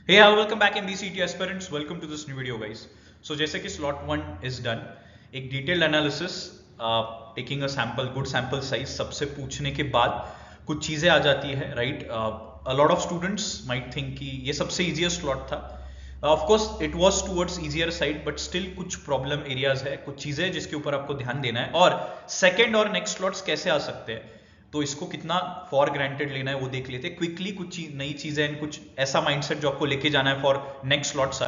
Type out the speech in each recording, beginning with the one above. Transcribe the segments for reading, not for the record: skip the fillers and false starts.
Hey all, welcome back MBCT aspirants. Welcome to this new video guys. So जैसे कि slot 1 is done, एक detailed analysis, taking a sample, good sample size, सबसे पूछने के बाद कुछ चीजें आ जाती है, right? A lot of students might think कि ये सबसे easiest slot था. Of course it was towards easier side, but still कुछ problem areas है, कुछ चीजें जिसके ऊपर आपको ध्यान देना है और second और next slots कैसे आ सकते हैं, तो इसको कितना फॉर ग्रांटेड लेना है वो देख लेते हैं क्विकली। कुछ नई चीजें, कुछ ऐसा माइंडसेट जो आपको लेके जाना है फॉर नेक्स्ट स्लॉट्स।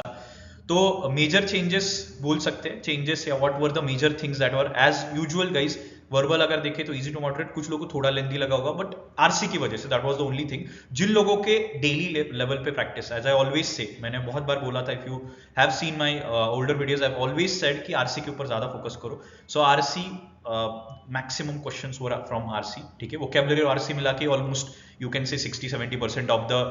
तो मेजर चेंजेस बोल सकते हैं, चेंजेस या what were the major things that were as usual guys. Verbal अगर देखें तो इजी टू मॉडरेट, कुछ लोगों को थोड़ा लेंथी लगा होगा, बट आरसी की वजह से that was the only thing. जिन लोगों के डेली लेवल पे practice, as I always say, मैंने बहुत बार बोला था, if you have seen my older videos I have always said कि आरसी के ऊपर ज्यादा फोकस करो। So RC maximum questions were from RC, ठीक है। वोकैबुलरी और आरसी मिला के almost you can say 60-70% of the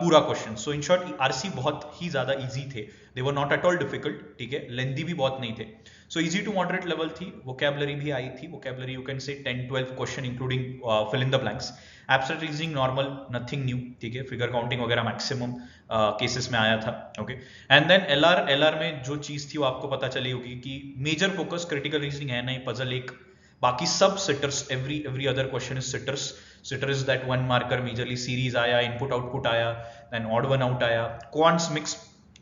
पूरा question. So in short RC बहुत ही ज्यादा इजी थे, they were not at all difficult, ठीक है। लेंथी भी बहुत नहीं थे, so easy to moderate level थी। वोकैबुलरी भी आई थी, vocabulary you can say 10-12 question including fill in the blanks. Abstract reasoning normal, nothing new, ठीक है। फिगर काउंटिंग वगैरह मैक्सिमम केसेस में आया था, ओके। एंड देन एलआर में जो चीज थी वो आपको पता चली होगी कि मेजर फोकस क्रिटिकल रीजनिंग है नहीं, पजल एक, बाकी सब sitters, every other question is sitters. Sitter is that one marker, majorly series आया, इनपुट आउटपुट आया, देन ऑड वन आउट आया, क्वांट्स मिक्स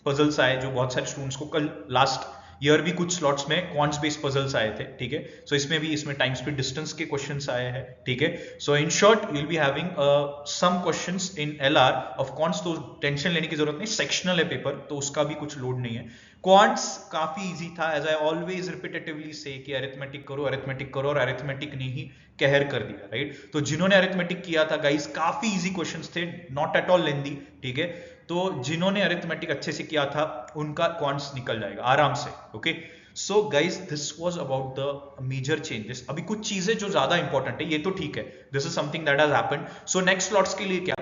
पजल्स आए जो बहुत सारे स्टूडेंट्स को कल लास्ट ईयर भी कुछ स्लॉट्स में क्वांट्स बेस्ड पजल्स आए थे, ठीक है। सो इसमें भी, इसमें टाइम स्पीड डिस्टेंस के क्वेश्चंस आए हैं, ठीक है। So in short you will be having some questions in LR of quants, तो टेंशन लेने की जरूरत नहीं, सेक्शनल है पेपर तो उसका भी कुछ लोड नहीं है। क्वांट्स काफी इजी था, एज आई ऑलवेज रिपीटेटिवली से कि अरिथमेटिक करो, अरिथमेटिक करो, और अरिथमेटिक ने ही कहर कर दिया, राइट। तो जिन्होंने अरिथमेटिक किया था गाइस, काफी इजी क्वेश्चंस थे, नॉट एट ऑल लेंथी, ठीक है। तो जिन्होंने अरिथमेटिक अच्छे से किया था उनका क्वांट्स निकल जाएगा आराम से, okay. So guys this was about the major changes. अभी कुछ चीजें जो ज्यादा इंपॉर्टेंट है, ये तो ठीक है, this is something that has happened. So next slots के लिए क्या,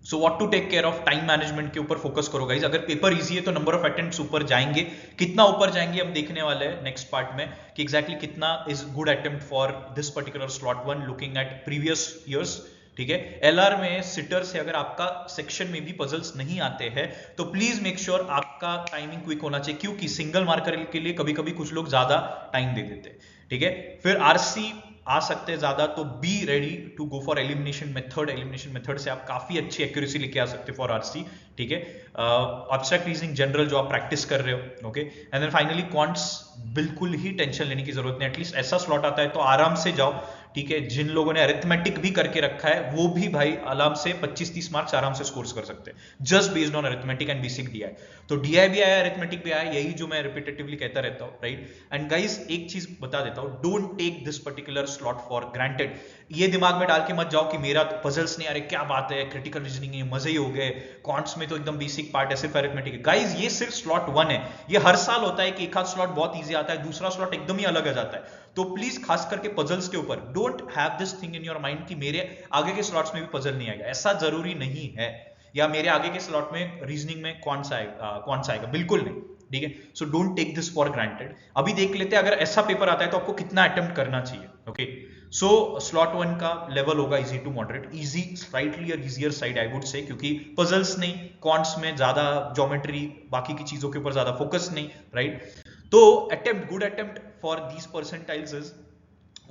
so what to take care of, time management के ऊपर फोकस करो गाइस। अगर पेपर इजी है तो नंबर ऑफ अटेम्प्ट्स ऊपर जाएंगे, कितना ऊपर जाएंगे हम देखने वाले हैं नेक्स्ट पार्ट में कि एग्जैक्टली कितना is good attempt for this particular slot 1 looking at previous years, ठीक है। एलआर में सिटर से अगर आपका सेक्शन में भी पजल्स नहीं आते हैं तो प्लीज मेक श्योर आपका टाइमिंग क्विक होना चाहिए, क्योंकि सिंगल मार्कर के लिए कभी कभी कुछ लोग ज्यादा टाइम दे देते हैं, ठीक है। फिर आरसी आ सकते हैं ज्यादा, तो be ready to go for elimination method. Elimination method से आप काफी अच्छी एक्यूरेसी लेके आ सकते हैं फॉर आरसी, ठीक है। एब्स्ट्रैक्ट रीजनिंग जनरल जो आप प्रैक्टिस कर रहे हो, okay. And then finally quants, बिल्कुल ही टेंशन लेने की जरूरत नहीं, एटलीस्ट ऐसा स्लॉट आता है तो आराम से जाओ, ठीक है। जिन लोगों ने अरिथमेटिक भी करके रखा है वो भी भाई आराम से 25-30 मार्क्स आराम से स्कोर कर सकते हैं just based on arithmetic and basic DI. तो डीआई भी आया, अरिथमेटिक भी आया, यही जो मैं रिपीटेटिवली कहता रहता हूँ, राइट। एंड गाइस एक चीज बता देता हूँ, don't take this particular slot for granted. ये दिमाग में डाल के मत जाओ कि मेरा तो पजल्स नहीं आ रहे, क्या बात है, क्रिटिकल रीजनिंग है, मजे ही हो गए, क्वांट्स में तो एकदम बेसिक पार्ट है, सिर्फ अरिथमेटिक है। गाइस ये सिर्फ स्लॉट 1 है, ये हर साल होता है कि एक आध स्लॉट बहुत ईजी आता है, दूसरा स्लॉट एकदम ही अलग आ जाता है। तो प्लीज खास करके पजल्स के ऊपर don't have this thing in your mind कि मेरे आगे के स्लॉट्स में भी पजल नहीं आएगा, ऐसा जरूरी नहीं है, या मेरे आगे के स्लॉट में रीजनिंग में कौन सा आएगा, बिल्कुल नहीं, ठीक है। So don't take this for granted. अभी देख लेते हैं अगर ऐसा पेपर आता है तो आपको कितना अटेम्प्ट करना चाहिए, ओके। सो स्लॉट 1 का लेवल होगा easy to moderate, easy slightly और easier side I would say, क्योंकि पजल्स नहीं, क्वांट्स में ज्यादा ज्योमेट्री, बाकी की चीजों के ऊपर ज्यादा फोकस नहीं, राइट। तो attempt, good attempt for these percentiles is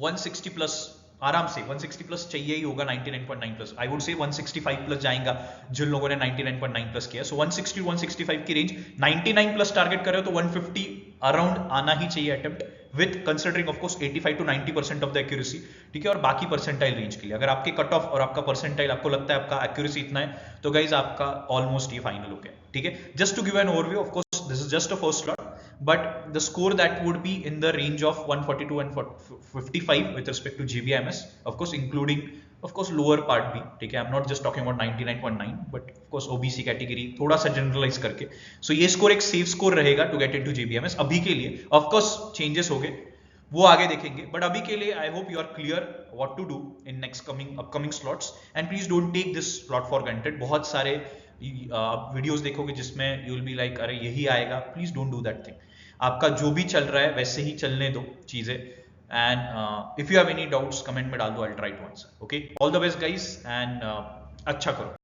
160 plus, आराम से 160 प्लस चाहिए ही होगा, 99.9 प्लस, आई वुड से 165 प्लस जाएगा जिन लोगों ने 99.9 प्लस किया। सो 160 165 की रेंज, 99 प्लस टारगेट कर रहे हो तो 150 अराउंड आना ही चाहिए attempt, with considering of course 85 to 90% of the accuracy, ठीक है। और बाकी परसेंटाइल रेंज के लिए अगर आपके कट ऑफ और आपका परसेंटाइल आपको लगता है आपका एक्यूरेसी इतना है तो गाइज आपका ऑलमोस्ट ये फाइनल हो गया, ठीक है। Just to give an overview, of course this is just a first slot, but the score that would be in the range of 142 and 55 with respect to GBMS, of course including of course lower part भी, ठीक है। I'm not just talking about 99.9 but of course OBC category थोड़ा सा generalise करके, सो ये score एक safe score रहेगा to get into GBMS अभी के लिए। ऑफ कोर्स चेंजेस हो गए वो आगे देखेंगे, बट अभी के लिए I hope you are clear what to do in next upcoming slots, and please don't take this slot for granted. बहुत सारे वीडियोस देखोगे जिसमें यू विल बी लाइक अरे यही आएगा, please don't do that thing. आपका जो भी चल रहा है वैसे ही चलने दो चीजें, and if you have any doubts comment में डाल दो, I will try to answer, okay. All the best guys, and अच्छा करो।